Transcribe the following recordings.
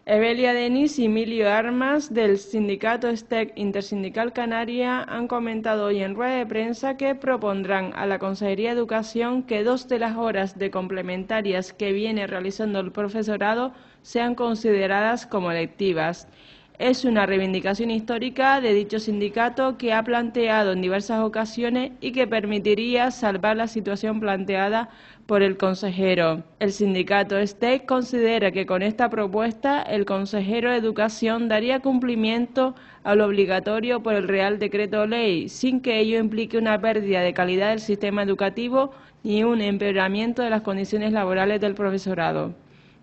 Evelia Denis y Emilio Armas, del sindicato STEC Intersindical Canaria, han comentado hoy en rueda de prensa que propondrán a la Consejería de Educación que 2 de las horas de complementarias que viene realizando el profesorado sean consideradas como lectivas. Es una reivindicación histórica de dicho sindicato que ha planteado en diversas ocasiones y que permitiría salvar la situación planteada por el consejero. El sindicato STEC considera que con esta propuesta el consejero de Educación daría cumplimiento a lo obligatorio por el Real Decreto Ley, sin que ello implique una pérdida de calidad del sistema educativo ni un empeoramiento de las condiciones laborales del profesorado.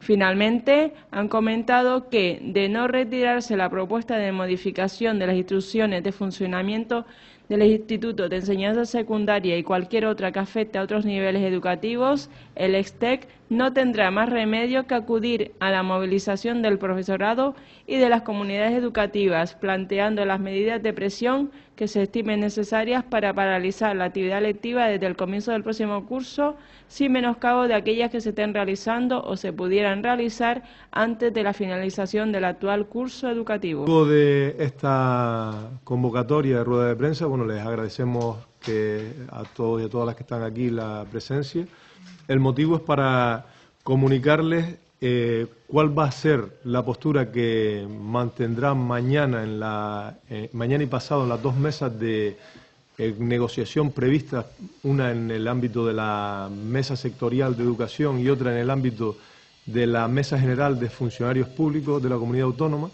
Finalmente, han comentado que, de no retirarse la propuesta de modificación de las instrucciones de funcionamiento del Instituto de Enseñanza Secundaria y cualquier otra que afecte a otros niveles educativos, el STEC no tendrá más remedio que acudir a la movilización del profesorado y de las comunidades educativas, planteando las medidas de presión que se estimen necesarias para paralizar la actividad lectiva desde el comienzo del próximo curso, sin menoscabo de aquellas que se estén realizando o se pudieran realizar antes de la finalización del actual curso educativo. Luego de esta convocatoria de rueda de prensa, les agradecemos a todos y a todas las que están aquí la presencia. El motivo es para comunicarles cuál va a ser la postura que mantendrán mañana y pasado en las 2 mesas de negociación previstas, una en el ámbito de la mesa sectorial de educación y otra en el ámbito de la mesa general de funcionarios públicos de la comunidad autónoma,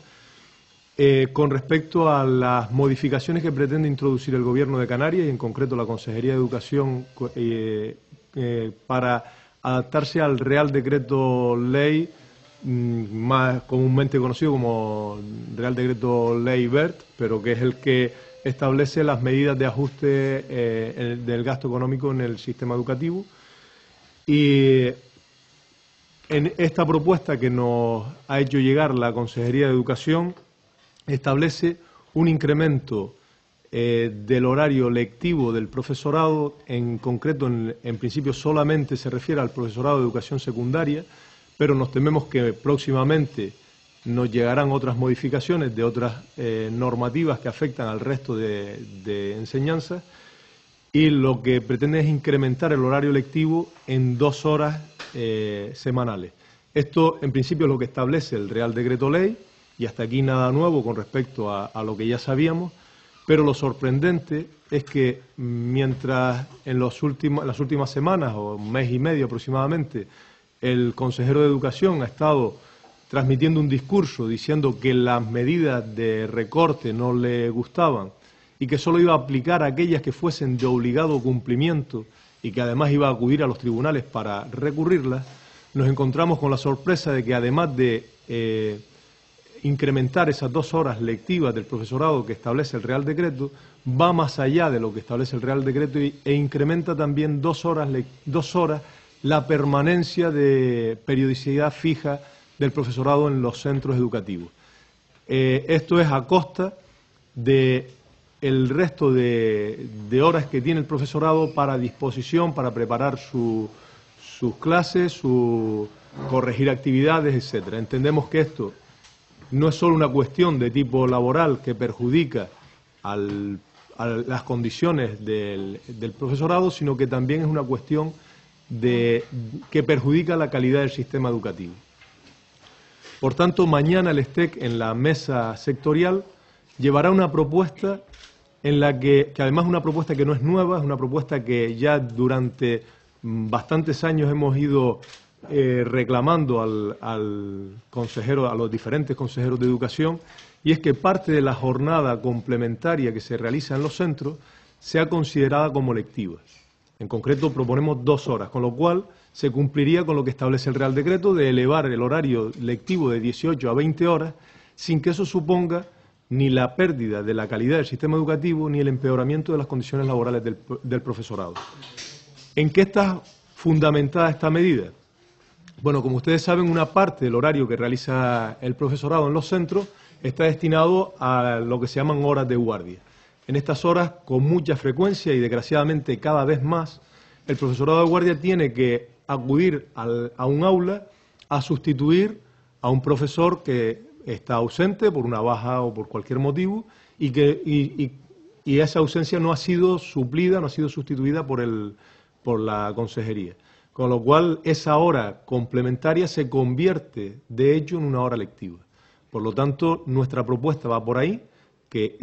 con respecto a las modificaciones que pretende introducir el Gobierno de Canarias y en concreto la Consejería de Educación para adaptarse al Real Decreto Ley, más comúnmente conocido como Real Decreto Ley BERT, pero que es el que establece las medidas de ajuste del gasto económico en el sistema educativo. Y en esta propuesta que nos ha hecho llegar la Consejería de Educación establece un incremento del horario lectivo del profesorado, en concreto, en principio solamente se refiere al profesorado de educación secundaria, pero nos tememos que próximamente nos llegarán otras modificaciones de otras normativas que afectan al resto de enseñanzas, y lo que pretende es incrementar el horario lectivo en 2 horas semanales. Esto, en principio, es lo que establece el Real Decreto Ley, y hasta aquí nada nuevo con respecto a lo que ya sabíamos, pero lo sorprendente es que mientras en las últimas semanas, o un mes y medio aproximadamente, el consejero de Educación ha estado transmitiendo un discurso diciendo que las medidas de recorte no le gustaban y que solo iba a aplicar aquellas que fuesen de obligado cumplimiento y que además iba a acudir a los tribunales para recurrirlas, nos encontramos con la sorpresa de que además de incrementar esas 2 horas lectivas del profesorado que establece el Real Decreto, va más allá de lo que establece el Real Decreto e incrementa también 2 horas la permanencia de periodicidad fija del profesorado en los centros educativos. Esto es a costa del resto de horas que tiene el profesorado para disposición, para preparar sus clases, corregir actividades, etcétera. Entendemos que esto no es solo una cuestión de tipo laboral que perjudica a las condiciones del profesorado, sino que también es una cuestión que perjudica la calidad del sistema educativo. Por tanto, mañana el STEC, en la mesa sectorial, llevará una propuesta en la que además es una propuesta que no es nueva, es una propuesta que ya durante bastantes años hemos ido reclamando al consejero, a los diferentes consejeros de educación, y es que parte de la jornada complementaria que se realiza en los centros sea considerada como lectiva. En concreto proponemos 2 horas, con lo cual se cumpliría con lo que establece el Real Decreto de elevar el horario lectivo de 18 a 20 horas, sin que eso suponga ni la pérdida de la calidad del sistema educativo ni el empeoramiento de las condiciones laborales del profesorado. ¿En qué está fundamentada esta medida? Bueno, como ustedes saben, una parte del horario que realiza el profesorado en los centros está destinado a lo que se llaman horas de guardia. En estas horas, con mucha frecuencia y desgraciadamente cada vez más, el profesorado de guardia tiene que acudir a un aula a sustituir a un profesor que está ausente por una baja o por cualquier motivo y esa ausencia no ha sido suplida, no ha sido sustituida por la consejería. Con lo cual, esa hora complementaria se convierte, de hecho, en una hora lectiva. Por lo tanto, nuestra propuesta va por ahí, que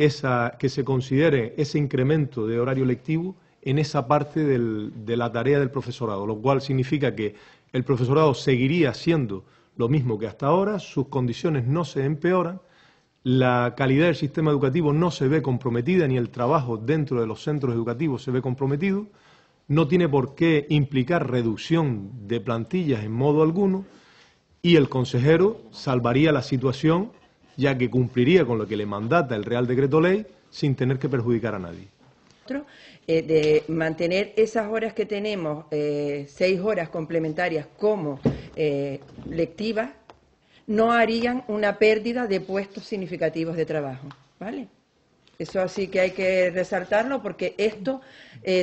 se considere ese incremento de horario lectivo en esa parte de la tarea del profesorado, lo cual significa que el profesorado seguiría siendo lo mismo que hasta ahora, sus condiciones no se empeoran, la calidad del sistema educativo no se ve comprometida, ni el trabajo dentro de los centros educativos se ve comprometido, no tiene por qué implicar reducción de plantillas en modo alguno, y el consejero salvaría la situación, ya que cumpliría con lo que le mandata el Real Decreto Ley, sin tener que perjudicar a nadie. De mantener esas horas que tenemos, 6 horas complementarias como lectivas, no harían una pérdida de puestos significativos de trabajo, ¿vale? Eso sí que hay que resaltarlo porque esto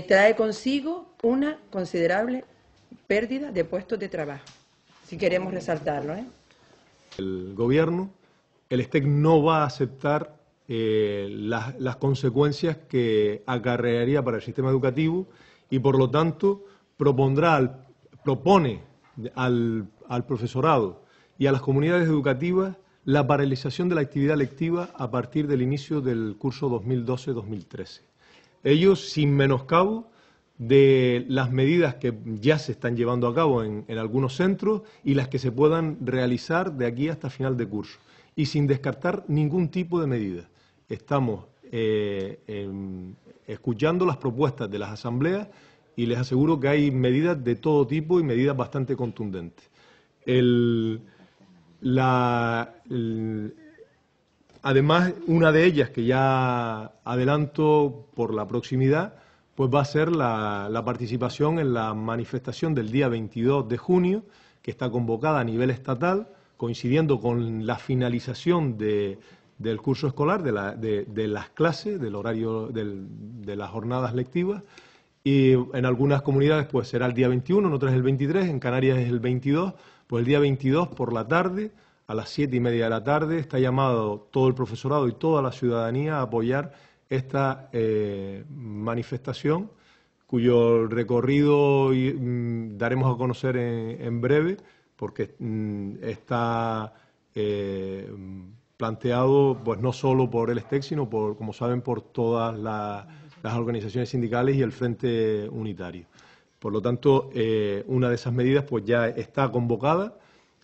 trae consigo una considerable pérdida de puestos de trabajo, si queremos resaltarlo, ¿eh? El Gobierno, el STEC no va a aceptar las consecuencias que acarrearía para el sistema educativo y, por lo tanto, propone al profesorado y a las comunidades educativas la paralización de la actividad lectiva a partir del inicio del curso 2012-2013. Ellos, sin menoscabo de las medidas que ya se están llevando a cabo en algunos centros y las que se puedan realizar de aquí hasta final de curso, y sin descartar ningún tipo de medida. Estamos escuchando las propuestas de las asambleas y les aseguro que hay medidas de todo tipo y medidas bastante contundentes. Además, una de ellas, que ya adelanto por la proximidad, pues va a ser la participación en la manifestación del día 22 de junio, que está convocada a nivel estatal, coincidiendo con la finalización del curso escolar, de las clases, del horario de las jornadas lectivas, y en algunas comunidades pues será el día 21, en otras el 23, en Canarias es el 22, pues el día 22 por la tarde, a las 7:30 de la tarde, está llamado todo el profesorado y toda la ciudadanía a apoyar esta manifestación, cuyo recorrido daremos a conocer en breve, porque está planteado pues no solo por el STEC, sino por, como saben, por todas las organizaciones sindicales y el Frente Unitario. Por lo tanto, una de esas medidas pues ya está convocada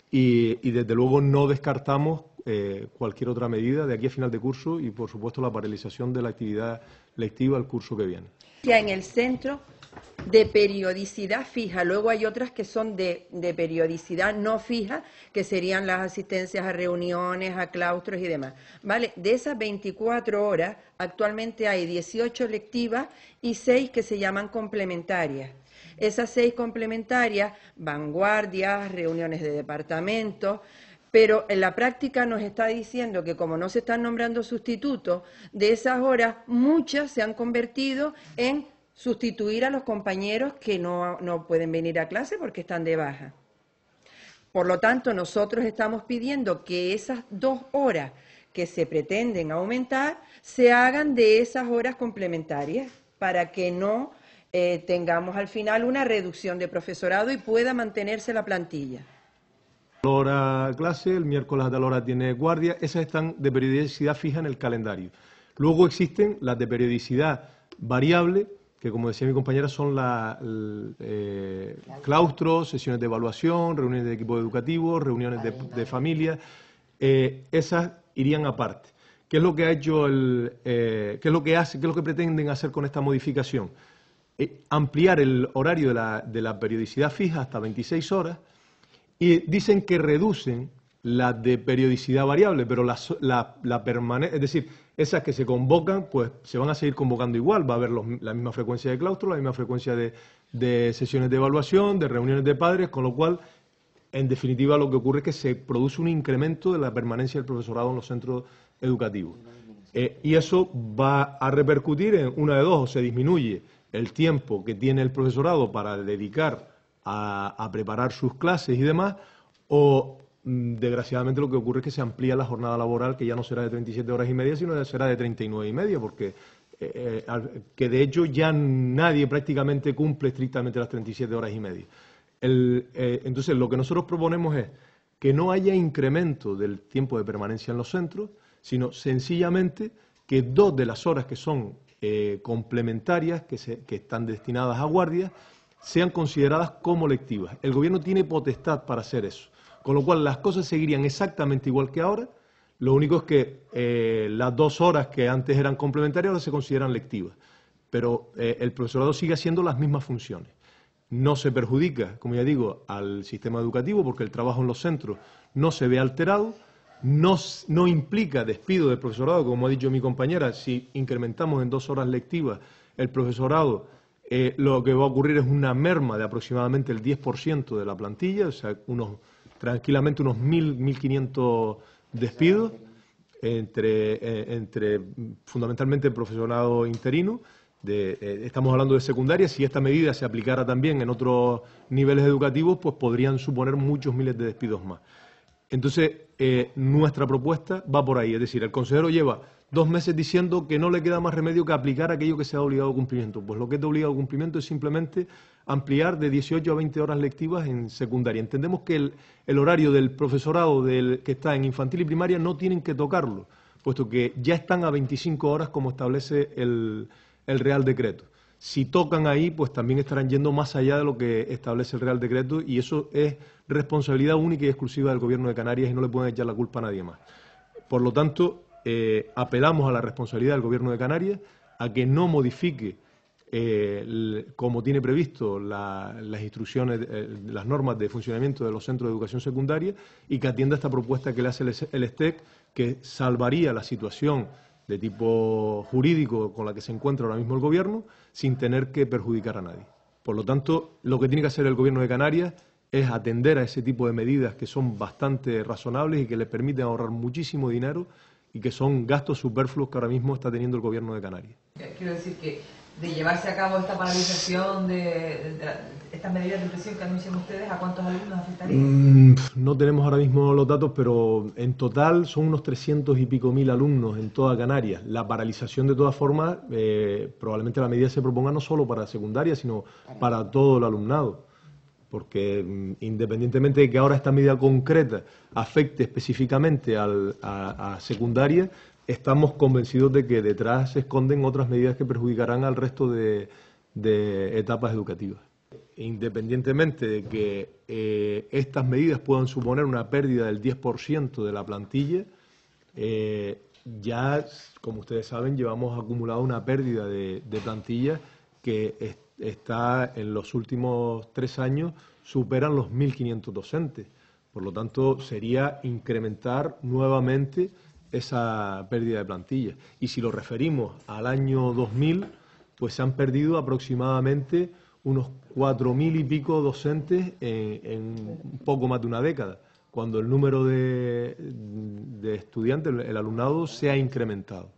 y desde luego no descartamos cualquier otra medida de aquí a final de curso y, por supuesto, la paralización de la actividad lectiva al curso que viene. Ya en el centro de periodicidad fija, luego hay otras que son de periodicidad no fija, que serían las asistencias a reuniones, a claustros y demás, ¿vale? De esas 24 horas, actualmente hay 18 lectivas y 6 que se llaman complementarias. Esas 6 complementarias, vanguardias, reuniones de departamento, pero en la práctica nos está diciendo que como no se están nombrando sustitutos, de esas horas muchas se han convertido en sustituir a los compañeros que no pueden venir a clase porque están de baja. Por lo tanto, nosotros estamos pidiendo que esas 2 horas que se pretenden aumentar se hagan de esas horas complementarias para que no tengamos al final una reducción de profesorado y pueda mantenerse la plantilla. Hora clase, el miércoles a tal hora tiene guardia, esas están de periodicidad fija en el calendario. Luego existen las de periodicidad variable, que como decía mi compañera son claustros, sesiones de evaluación, reuniones de equipos educativos, reuniones de familias, esas irían aparte. ¿Qué es lo que ha hecho qué es lo que pretenden hacer con esta modificación? Ampliar el horario de la periodicidad fija hasta 26 horas y dicen que reducen la de periodicidad variable, pero la permanente, es decir, esas que se convocan, pues se van a seguir convocando igual, va a haber la misma frecuencia de claustro, la misma frecuencia de sesiones de evaluación, de reuniones de padres, con lo cual, en definitiva, lo que ocurre es que se produce un incremento de la permanencia del profesorado en los centros educativos. Y eso va a repercutir en una de dos: o se disminuye el tiempo que tiene el profesorado para dedicar a preparar sus clases y demás, o desgraciadamente lo que ocurre es que se amplía la jornada laboral, que ya no será de 37 horas y media, sino será de 39 y media, porque que de hecho ya nadie prácticamente cumple estrictamente las 37 horas y media. Entonces, lo que nosotros proponemos es que no haya incremento del tiempo de permanencia en los centros, sino sencillamente que 2 de las horas que son complementarias, que están destinadas a guardias, sean consideradas como lectivas. El Gobierno tiene potestad para hacer eso, con lo cual las cosas seguirían exactamente igual que ahora. Lo único es que las 2 horas que antes eran complementarias ahora se consideran lectivas, pero el profesorado sigue haciendo las mismas funciones. No se perjudica, como ya digo, al sistema educativo porque el trabajo en los centros no se ve alterado, no implica despido del profesorado, como ha dicho mi compañera. Si incrementamos en 2 horas lectivas el profesorado, lo que va a ocurrir es una merma de aproximadamente el 10% de la plantilla, o sea, tranquilamente unos 1.000, 1.500 despidos entre fundamentalmente el profesorado interino. Estamos hablando de secundaria. Si esta medida se aplicara también en otros niveles educativos, pues podrían suponer muchos miles de despidos más. Entonces, nuestra propuesta va por ahí, es decir, el consejero lleva 2 meses diciendo que no le queda más remedio que aplicar aquello que sea de obligado cumplimiento. Pues lo que es de obligado cumplimiento es simplemente ampliar de 18 a 20 horas lectivas en secundaria. Entendemos que el horario del profesorado que está en infantil y primaria no tienen que tocarlo, puesto que ya están a 25 horas como establece el Real Decreto. Si tocan ahí, pues también estarán yendo más allá de lo que establece el Real Decreto, y eso es responsabilidad única y exclusiva del Gobierno de Canarias y no le pueden echar la culpa a nadie más. Por lo tanto, apelamos a la responsabilidad del Gobierno de Canarias, a que no modifique, como tiene previsto las instrucciones, las normas de funcionamiento de los centros de educación secundaria, y que atienda esta propuesta que le hace el STEC, que salvaría la situación de tipo jurídico con la que se encuentra ahora mismo el Gobierno, sin tener que perjudicar a nadie. Por lo tanto, lo que tiene que hacer el Gobierno de Canarias es atender a ese tipo de medidas que son bastante razonables y que le permiten ahorrar muchísimo dinero y que son gastos superfluos que ahora mismo está teniendo el Gobierno de Canarias. Quiero decir que de llevarse a cabo esta paralización de estas medidas de presión que anuncian ustedes, ¿a cuántos alumnos afectaría? No tenemos ahora mismo los datos, pero en total son unos 300 y pico mil alumnos en toda Canarias. La paralización, de todas formas, probablemente la medida se proponga no solo para secundaria, sino para todo el alumnado. Porque independientemente de que ahora esta medida concreta afecte específicamente a secundaria, estamos convencidos de que detrás se esconden otras medidas que perjudicarán al resto de etapas educativas. Independientemente de que estas medidas puedan suponer una pérdida del 10% de la plantilla, ya, como ustedes saben, llevamos acumulado una pérdida de plantilla que está en los últimos 3 años, superan los 1.500 docentes. Por lo tanto, sería incrementar nuevamente esa pérdida de plantilla. Y si lo referimos al año 2000, pues se han perdido aproximadamente unos 4.000 y pico docentes en un poco más de una década, cuando el número de estudiantes, el alumnado, se ha incrementado.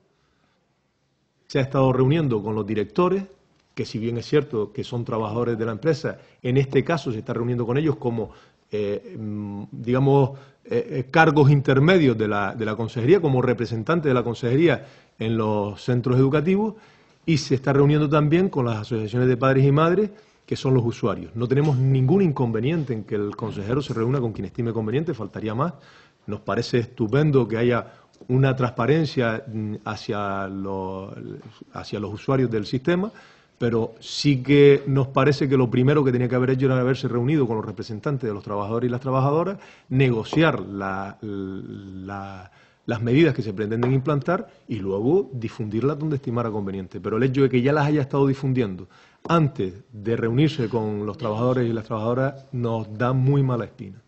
Se ha estado reuniendo con los directores, que si bien es cierto que son trabajadores de la empresa, en este caso se está reuniendo con ellos como, cargos intermedios de la consejería, como representantes de la consejería en los centros educativos, y se está reuniendo también con las asociaciones de padres y madres, que son los usuarios. No tenemos ningún inconveniente en que el consejero se reúna con quien estime conveniente, faltaría más. Nos parece estupendo que haya una transparencia hacia los usuarios del sistema, pero sí que nos parece que lo primero que tenía que haber hecho era haberse reunido con los representantes de los trabajadores y las trabajadoras, negociar las medidas que se pretenden implantar y luego difundirlas donde estimara conveniente. Pero el hecho de que ya las haya estado difundiendo antes de reunirse con los trabajadores y las trabajadoras nos da muy mala espina.